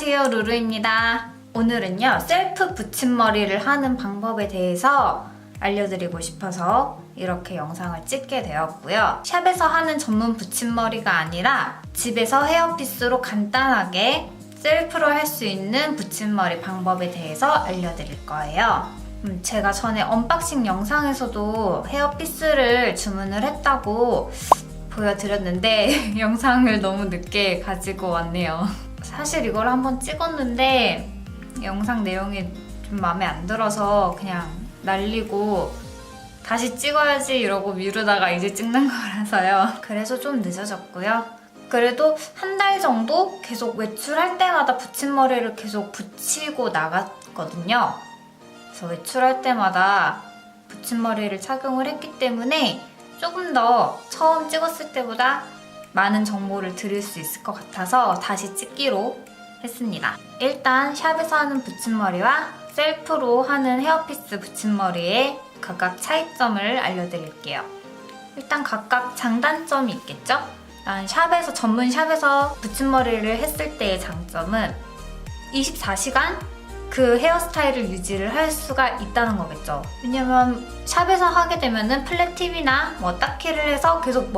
안녕하세요, 루루입니다. 오늘은요, 셀프 붙임머리를 하는 방법에 대해서 알려드리고 싶어서 이렇게 영상을 찍게 되었고요. 샵에서 하는 전문 붙임머리가 아니라 집에서 헤어피스로 간단하게 셀프로 할 수 있는 붙임머리 방법에 대해서 알려드릴 거예요. 제가 전에 언박싱 영상에서도 헤어피스를 주문을 했다고 보여드렸는데 영상을 너무 늦게 가지고 왔네요. 사실 이걸 한번 찍었는데 영상 내용이 좀 마음에 안 들어서 그냥 날리고 다시 찍어야지 이러고 미루다가 이제 찍는 거라서요. 그래서 좀 늦어졌고요. 그래도 한 달 정도 계속 외출할 때마다 붙임머리를 계속 붙이고 나갔거든요. 그래서 외출할 때마다 붙임머리를 착용을 했기 때문에 조금 더 처음 찍었을 때보다 많은 정보를 드릴 수 있을 것 같아서 다시 찍기로 했습니다. 일단 샵에서 하는 붙임머리와 셀프로 하는 헤어피스 붙임머리의 각각 차이점을 알려드릴게요. 일단 각각 장단점이 있겠죠? 샵에서 전문 샵에서 붙임머리를 했을 때의 장점은 24시간 그 헤어스타일을 유지를 할 수가 있다는 거겠죠. 왜냐면 샵에서 하게 되면은 플랫팁이나 뭐 딱히를 해서 계속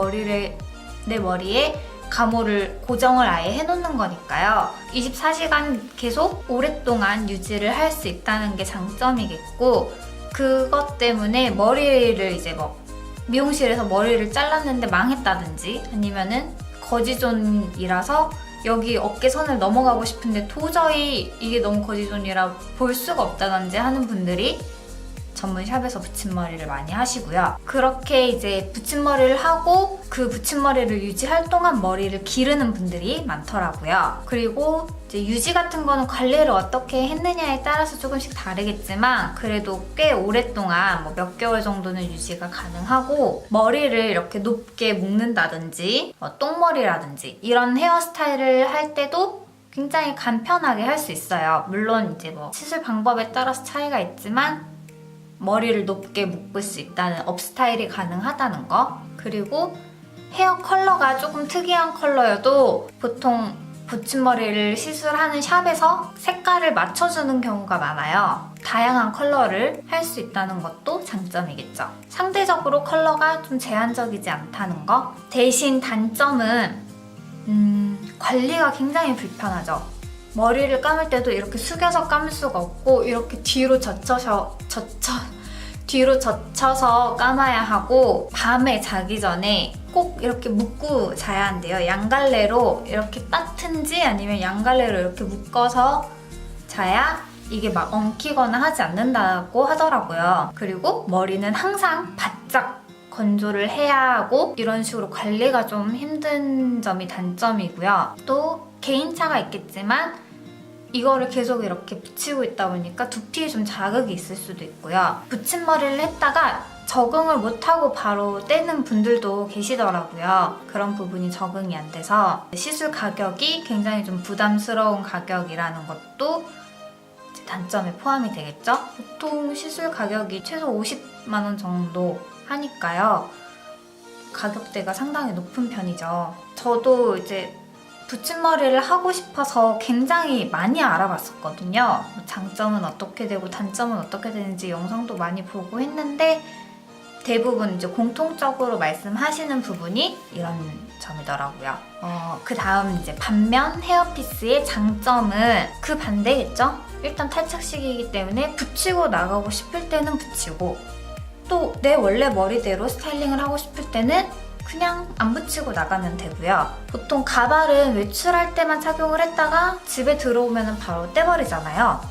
내 머리에 가모를 고정을 아예 해놓는 거니까요. 24시간 계속 오랫동안 유지를 할 수 있다는 게 장점이겠고, 그것 때문에 머리를 이제 뭐 미용실에서 머리를 잘랐는데 망했다든지 아니면은 거지존이라서 여기 어깨선을 넘어가고 싶은데 도저히 이게 너무 거지존이라 볼 수가 없다든지 하는 분들이 전문 샵에서 붙임머리를 많이 하시고요. 그렇게 이제 붙임머리를 하고 그 붙임머리를 유지할 동안 머리를 기르는 분들이 많더라고요. 그리고 이제 유지 같은 거는 관리를 어떻게 했느냐에 따라서 조금씩 다르겠지만 그래도 꽤 오랫동안 뭐 몇 개월 정도는 유지가 가능하고, 머리를 이렇게 높게 묶는다든지 뭐 똥머리라든지 이런 헤어스타일을 할 때도 굉장히 간편하게 할 수 있어요. 물론 이제 뭐 시술 방법에 따라서 차이가 있지만 머리를 높게 묶을 수 있다는 업스타일이 가능하다는 거. 그리고 헤어 컬러가 조금 특이한 컬러여도 보통 붙임머리를 시술하는 샵에서 색깔을 맞춰주는 경우가 많아요. 다양한 컬러를 할 수 있다는 것도 장점이겠죠. 상대적으로 컬러가 좀 제한적이지 않다는 거. 대신 단점은 관리가 굉장히 불편하죠. 머리를 감을 때도 이렇게 숙여서 감을 수가 없고 이렇게 뒤로 젖혀서 감아야 하고, 밤에 자기 전에 꼭 이렇게 묶고 자야 한대요. 양갈래로 이렇게 따튼지 아니면 양갈래로 이렇게 묶어서 자야 이게 막 엉키거나 하지 않는다고 하더라고요. 그리고 머리는 항상 바짝 건조를 해야 하고 이런 식으로 관리가 좀 힘든 점이 단점이고요. 또 개인차가 있겠지만 이거를 계속 이렇게 붙이고 있다 보니까 두피에 좀 자극이 있을 수도 있고요. 붙임머리를 했다가 적응을 못하고 바로 떼는 분들도 계시더라고요. 그런 부분이 적응이 안 돼서 시술 가격이 굉장히 좀 부담스러운 가격이라는 것도 단점에 포함이 되겠죠? 보통 시술 가격이 최소 50만 원 정도 하니까요. 가격대가 상당히 높은 편이죠. 저도 이제 붙임머리를 하고 싶어서 굉장히 많이 알아봤었거든요. 장점은 어떻게 되고 단점은 어떻게 되는지 영상도 많이 보고 했는데 대부분 이제 공통적으로 말씀하시는 부분이 이런 점이더라고요. 그 다음 이제 반면 헤어피스의 장점은 그 반대겠죠? 일단 탈착식이기 때문에 붙이고 나가고 싶을 때는 붙이고, 또 내 원래 머리대로 스타일링을 하고 싶을 때는 그냥 안 붙이고 나가면 되고요. 보통 가발은 외출할 때만 착용을 했다가 집에 들어오면 바로 떼버리잖아요.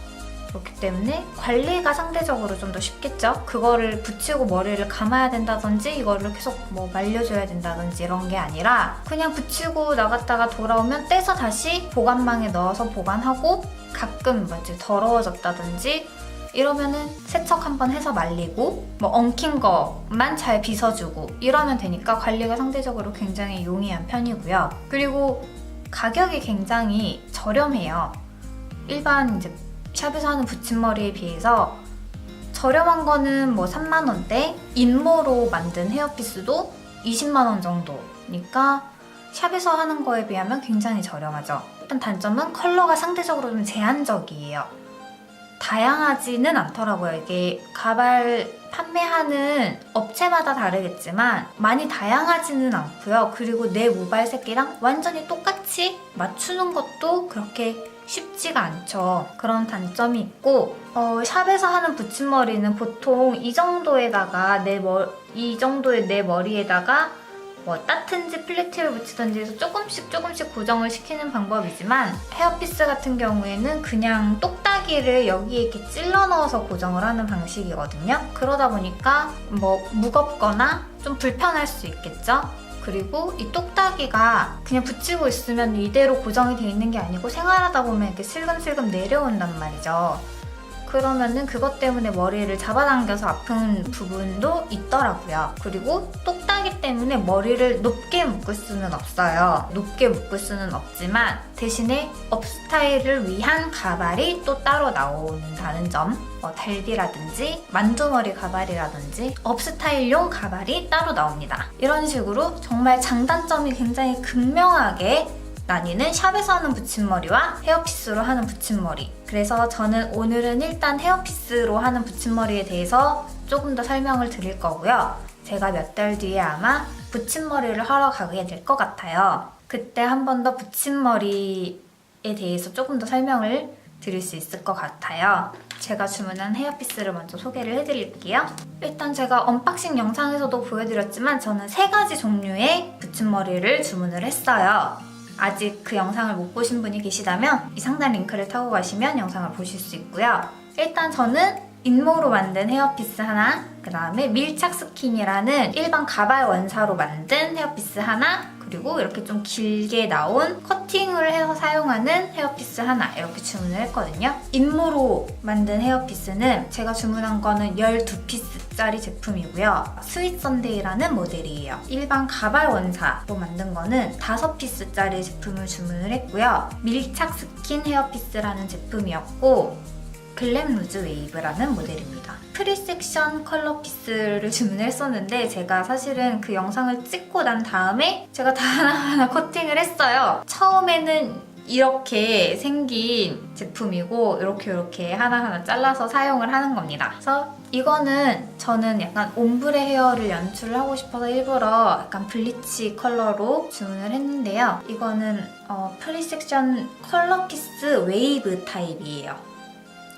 그렇기 때문에 관리가 상대적으로 좀 더 쉽겠죠? 그거를 붙이고 머리를 감아야 된다든지 이거를 계속 뭐 말려줘야 된다든지 이런 게 아니라 그냥 붙이고 나갔다가 돌아오면 떼서 다시 보관망에 넣어서 보관하고, 가끔 뭐 이제 더러워졌다든지 이러면은 세척 한번 해서 말리고 뭐 엉킨 거만 잘 빗어주고 이러면 되니까 관리가 상대적으로 굉장히 용이한 편이고요. 그리고 가격이 굉장히 저렴해요. 일반 이제 샵에서 하는 붙임머리에 비해서 저렴한 거는 뭐 3만 원대, 인모로 만든 헤어피스도 20만 원 정도니까 샵에서 하는 거에 비하면 굉장히 저렴하죠. 일단 단점은 컬러가 상대적으로 좀 제한적이에요. 다양하지는 않더라고요. 이게 가발 판매하는 업체마다 다르겠지만 많이 다양하지는 않고요. 그리고 내 모발 색이랑 완전히 똑같이 맞추는 것도 그렇게 쉽지가 않죠. 그런 단점이 있고 샵에서 하는 붙임머리는 보통 이 정도에다가 이 정도의 내 머리에다가 뭐 따튼지 플리티를 붙이든지 해서 조금씩 고정을 시키는 방법이지만 헤어피스 같은 경우에는 그냥 똑딱이를 여기에 이렇게 찔러 넣어서 고정을 하는 방식이거든요. 그러다 보니까 뭐 무겁거나 좀 불편할 수 있겠죠. 그리고 이 똑딱이가 그냥 붙이고 있으면 이대로 고정이 돼 있는 게 아니고 생활하다 보면 이렇게 슬금슬금 내려온단 말이죠. 그러면은 그것 때문에 머리를 잡아당겨서 아픈 부분도 있더라고요. 그리고 똑딱이 때문에 머리를 높게 묶을 수는 없어요. 높게 묶을 수는 없지만 대신에 업스타일을 위한 가발이 또 따로 나온다는 점. 달디라든지 만두머리 가발이라든지 업스타일용 가발이 따로 나옵니다. 이런 식으로 정말 장단점이 굉장히 극명하게 나뉘는 샵에서 하는 붙임머리와 헤어피스로 하는 붙임머리. 그래서 저는 오늘은 일단 헤어피스로 하는 붙임머리에 대해서 조금 더 설명을 드릴 거고요. 제가 몇 달 뒤에 아마 붙임머리를 하러 가게 될 것 같아요. 그때 한 번 더 붙임머리에 대해서 조금 더 설명을 드릴 수 있을 것 같아요. 제가 주문한 헤어피스를 먼저 소개를 해드릴게요. 일단 제가 언박싱 영상에서도 보여드렸지만 저는 3가지 종류의 붙임머리를 주문을 했어요. 아직 그 영상을 못 보신 분이 계시다면 이 상단 링크를 타고 가시면 영상을 보실 수 있고요. 일단 저는 인모로 만든 헤어피스 하나, 그 다음에 밀착 스킨이라는 일반 가발 원사로 만든 헤어피스 하나, 그리고 이렇게 좀 길게 나온 커팅을 해서 사용하는 헤어피스 하나 이렇게 주문을 했거든요. 인모로 만든 헤어피스는 제가 주문한 거는 12피스짜리 제품이고요. 스윗 선데이라는 모델이에요. 일반 가발 원사로 만든 거는 5피스짜리 제품을 주문을 했고요. 밀착 스킨 헤어피스라는 제품이었고 글램 루즈 웨이브라는 모델입니다. 프리섹션 컬러 피스를 주문을 했었는데 제가 사실은 그 영상을 찍고 난 다음에 제가 다 하나하나 커팅을 했어요. 처음에는 이렇게 생긴 제품이고 이렇게 하나하나 잘라서 사용을 하는 겁니다. 그래서 이거는 저는 약간 옴브레 헤어를 연출을 하고 싶어서 일부러 약간 블리치 컬러로 주문을 했는데요. 이거는 프리섹션 컬러 피스 웨이브 타입이에요.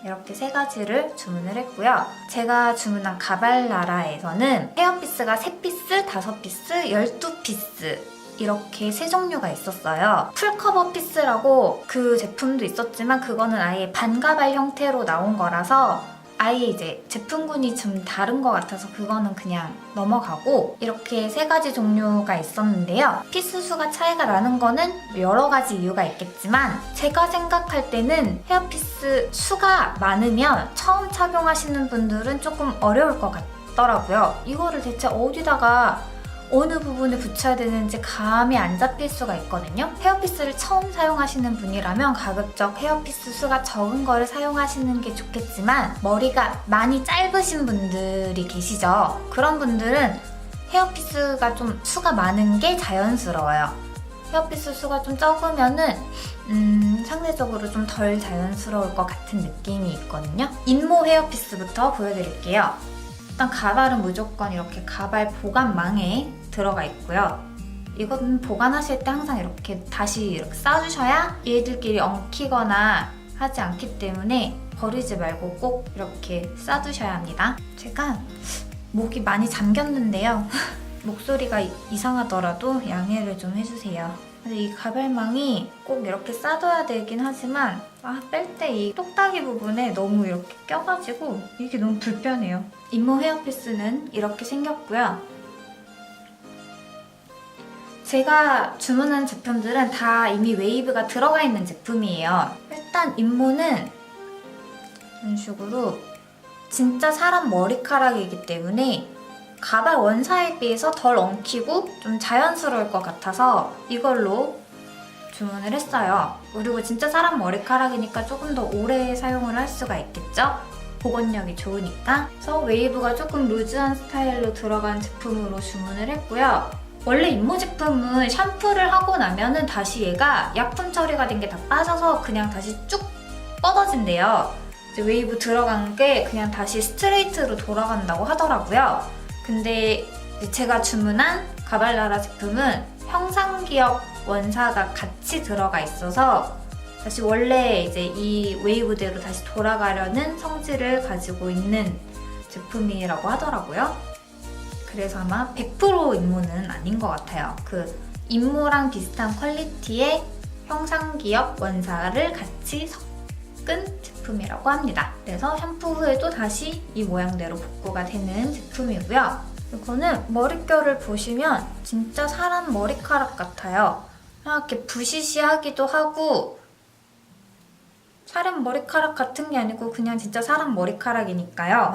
이렇게 3가지를 주문을 했고요. 제가 주문한 가발나라에서는 헤어피스가 3피스, 5피스, 12피스 이렇게 3종류가 있었어요. 풀커버 피스라고 그 제품도 있었지만 그거는 아예 반가발 형태로 나온 거라서 아예 이제 제품군이 좀 다른 것 같아서 그거는 그냥 넘어가고 이렇게 3가지 종류가 있었는데요. 피스 수가 차이가 나는 거는 여러 가지 이유가 있겠지만 제가 생각할 때는 헤어피스 수가 많으면 처음 착용하시는 분들은 조금 어려울 것 같더라고요. 이거를 대체 어디다가 어느 부분에 붙여야 되는지 감이 안 잡힐 수가 있거든요. 헤어피스를 처음 사용하시는 분이라면 가급적 헤어피스 수가 적은 거를 사용하시는 게 좋겠지만 머리가 많이 짧으신 분들이 계시죠. 그런 분들은 헤어피스가 좀 수가 많은 게 자연스러워요. 헤어피스 수가 좀 적으면은 상대적으로 좀 덜 자연스러울 것 같은 느낌이 있거든요. 인모 헤어피스부터 보여드릴게요. 일단 가발은 무조건 이렇게 가발 보관망에 들어가 있고요. 이건 보관하실 때 항상 이렇게 다시 이렇게 싸주셔야 얘들끼리 엉키거나 하지 않기 때문에 버리지 말고 꼭 이렇게 싸두셔야 합니다. 제가 목이 많이 잠겼는데요. 목소리가 이상하더라도 양해를 좀 해주세요. 근데 이 가발망이 꼭 이렇게 싸둬야 되긴 하지만 뺄 때 이 똑딱이 부분에 너무 이렇게 껴가지고 이게 너무 불편해요. 인모 헤어피스는 이렇게 생겼고요. 제가 주문한 제품들은 다 이미 웨이브가 들어가 있는 제품이에요. 일단 인모는 이런 식으로 진짜 사람 머리카락이기 때문에 가발 원사에 비해서 덜 엉키고 좀 자연스러울 것 같아서 이걸로 주문을 했어요. 그리고 진짜 사람 머리카락이니까 조금 더 오래 사용을 할 수가 있겠죠? 복원력이 좋으니까. 그래서 웨이브가 조금 루즈한 스타일로 들어간 제품으로 주문을 했고요. 원래 인모 제품은 샴푸를 하고 나면은 다시 얘가 약품 처리가 된 게 다 빠져서 그냥 다시 쭉 뻗어진대요. 이제 웨이브 들어간 게 그냥 다시 스트레이트로 돌아간다고 하더라고요. 근데 제가 주문한 가발라라 제품은 형상기업 원사가 같이 들어가 있어서 다시 원래 이제 이 웨이브대로 다시 돌아가려는 성질을 가지고 있는 제품이라고 하더라고요. 그래서 아마 100% 인모는 아닌 것 같아요. 그 인모랑 비슷한 퀄리티의 형상기업 원사를 같이 섞은 제품이라고 합니다. 그래서 샴푸 후에도 다시 이 모양대로 복구가 되는 제품이고요. 이거는 머릿결을 보시면 진짜 사람 머리카락 같아요. 이렇게 부시시하기도 하고 사람 머리카락 같은 게 아니고 그냥 진짜 사람 머리카락이니까요.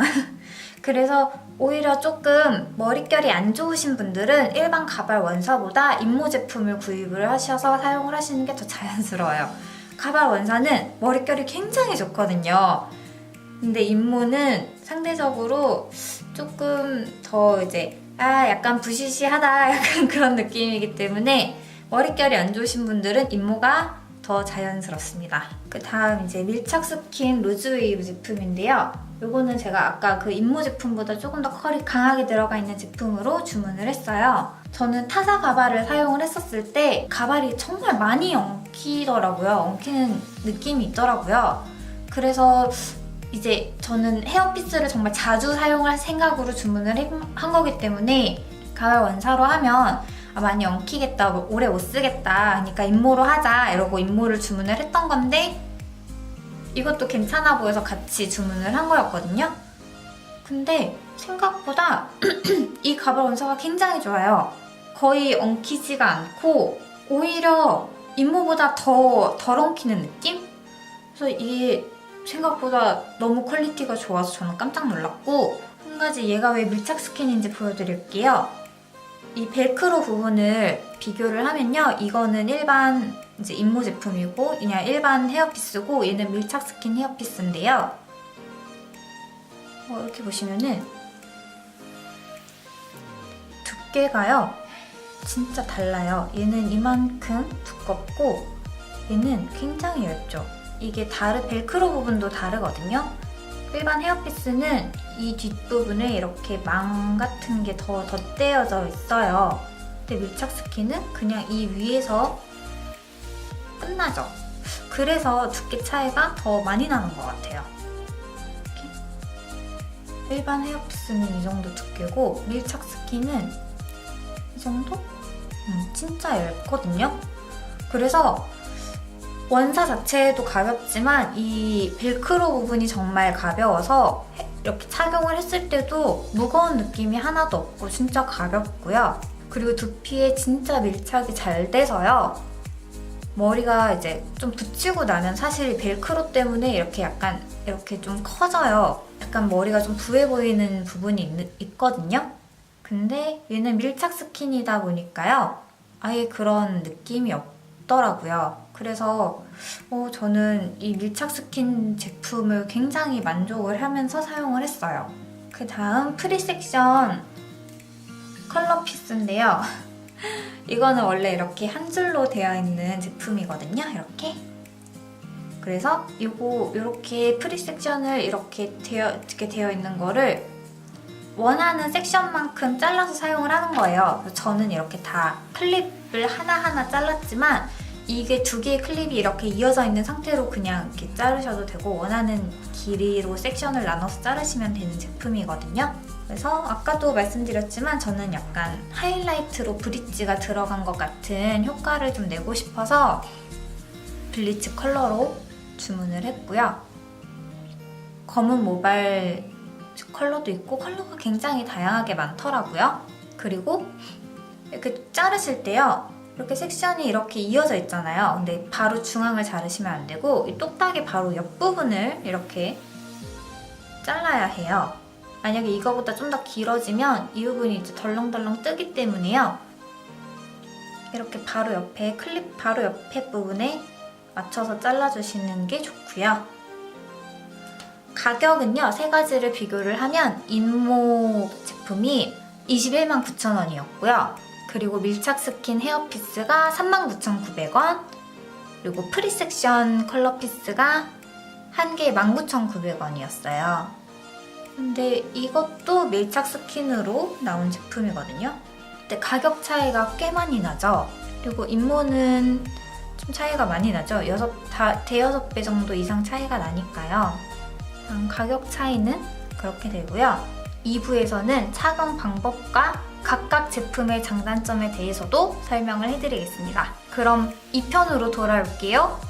그래서 오히려 조금 머릿결이 안 좋으신 분들은 일반 가발 원사보다 인모 제품을 구입을 하셔서 사용을 하시는 게 더 자연스러워요. 가발 원사는 머릿결이 굉장히 좋거든요. 근데 인모는 상대적으로 조금 더 이제 약간 부시시하다 약간 그런 느낌이기 때문에 머릿결이 안 좋으신 분들은 인모가 더 자연스럽습니다. 그 다음 이제 밀착 스킨 루즈 웨이브 제품인데요. 요거는 제가 아까 그 인모 제품보다 조금 더 컬이 강하게 들어가 있는 제품으로 주문을 했어요. 저는 타사 가발을 사용을 했었을 때 가발이 정말 많이 엉키더라고요. 엉키는 느낌이 있더라고요. 그래서 이제 저는 헤어피스를 정말 자주 사용할 생각으로 주문을 한 거기 때문에 가발 원사로 하면 많이 엉키겠다, 오래 못 쓰겠다 하니까 인모로 하자 이러고 인모를 주문을 했던 건데 이것도 괜찮아 보여서 같이 주문을 한 거였거든요. 근데 생각보다 이 가발 원사가 굉장히 좋아요. 거의 엉키지가 않고 오히려 인모보다 덜 엉키는 느낌? 그래서 이게 생각보다 너무 퀄리티가 좋아서 저는 깜짝 놀랐고 한 가지 얘가 왜 밀착 스킨인지 보여드릴게요. 이 벨크로 부분을 비교를 하면요. 이거는 일반 이제 인모 제품이고 그냥 일반 헤어피스고 얘는 밀착 스킨 헤어피스인데요. 이렇게 보시면은 두께가요. 진짜 달라요. 얘는 이만큼 두껍고 얘는 굉장히 얇죠. 이게 벨크로 부분도 다르거든요. 일반 헤어피스는 이 뒷부분에 이렇게 망 같은 게 더 덧대어져 있어요. 근데 밀착 스킨은 그냥 이 위에서 끝나죠. 그래서 두께 차이가 더 많이 나는 것 같아요. 이렇게. 일반 헤어피스는 이 정도 두께고 밀착 스킨은 이 정도? 진짜 얇거든요. 그래서 원사 자체도 가볍지만 이 벨크로 부분이 정말 가벼워서 이렇게 착용을 했을 때도 무거운 느낌이 하나도 없고 진짜 가볍고요. 그리고 두피에 진짜 밀착이 잘 돼서요. 머리가 이제 좀 붙이고 나면 사실 벨크로 때문에 이렇게 약간 이렇게 좀 커져요. 약간 머리가 좀 부해 보이는 부분이 있거든요. 근데 얘는 밀착 스킨이다 보니까요. 아예 그런 느낌이 없더라고요. 그래서 저는 이 밀착 스킨 제품을 굉장히 만족을 하면서 사용을 했어요. 그 다음 프리섹션 컬러 피스인데요. 이거는 원래 이렇게 한 줄로 되어 있는 제품이거든요. 이렇게. 그래서 이렇게 프리섹션을 이렇게 되어 있는 거를 원하는 섹션만큼 잘라서 사용을 하는 거예요. 저는 이렇게 다 클립을 하나하나 잘랐지만 이게 두 개의 클립이 이렇게 이어져 있는 상태로 그냥 이렇게 자르셔도 되고 원하는 길이로 섹션을 나눠서 자르시면 되는 제품이거든요. 그래서 아까도 말씀드렸지만 저는 약간 하이라이트로 브릿지가 들어간 것 같은 효과를 좀 내고 싶어서 블리치 컬러로 주문을 했고요. 검은 모발 컬러도 있고 컬러가 굉장히 다양하게 많더라고요. 그리고 이렇게 자르실 때요. 이렇게 섹션이 이렇게 이어져 있잖아요. 근데 바로 중앙을 자르시면 안 되고 이 똑딱이 바로 옆부분을 이렇게 잘라야 해요. 만약에 이거보다 좀 더 길어지면 이 부분이 이제 덜렁덜렁 뜨기 때문에요. 이렇게 바로 옆에 클립 바로 옆에 부분에 맞춰서 잘라주시는 게 좋고요. 가격은요. 세 가지를 비교를 하면 인모 제품이 219,000원이었고요. 그리고 밀착 스킨 헤어피스가 39,900원, 그리고 프리섹션 컬러 피스가 한 개에 19,900원이었어요. 근데 이것도 밀착 스킨으로 나온 제품이거든요. 근데 가격 차이가 꽤 많이 나죠? 그리고 입모는 좀 차이가 많이 나죠? 대여섯 배 정도 이상 차이가 나니까요. 가격 차이는 그렇게 되고요. 2부에서는 착용 방법과 각각 제품의 장단점에 대해서도 설명을 해드리겠습니다. 그럼 2편으로 돌아올게요.